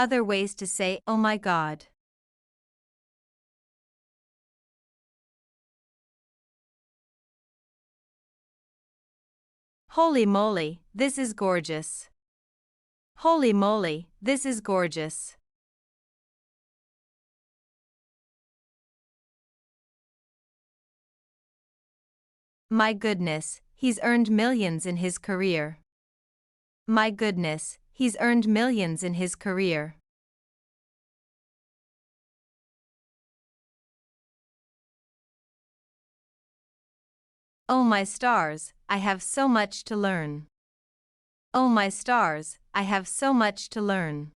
Other ways to say, oh my God. Holy moly, this is gorgeous. Holy moly, this is gorgeous. My goodness, he's earned millions in his career. My goodness, he's earned millions in his career. Oh my stars, I have so much to learn. Oh my stars, I have so much to learn.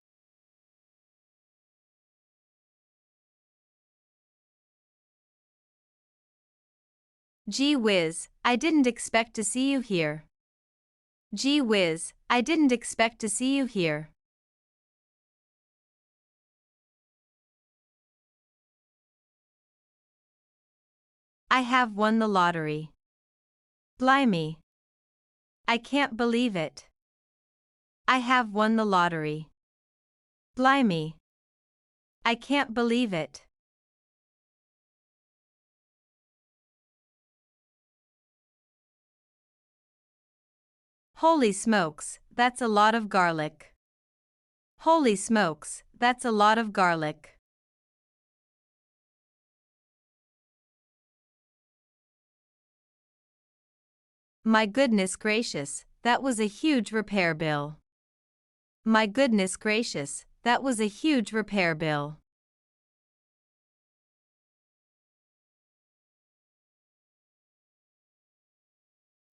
Gee whiz, I didn't expect to see you here. Gee whiz, I didn't expect to see you here. I have won the lottery. Blimey. I can't believe it. I have won the lottery. Blimey. I can't believe it. Holy smokes, that's a lot of garlic. Holy smokes, that's a lot of garlic. My goodness gracious, that was a huge repair bill. My goodness gracious, that was a huge repair bill.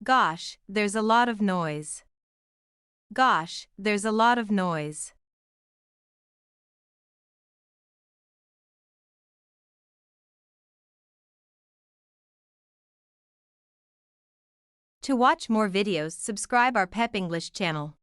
Gosh, there's a lot of noise. Gosh, there's a lot of noise. To watch more videos, subscribe our Pep English channel.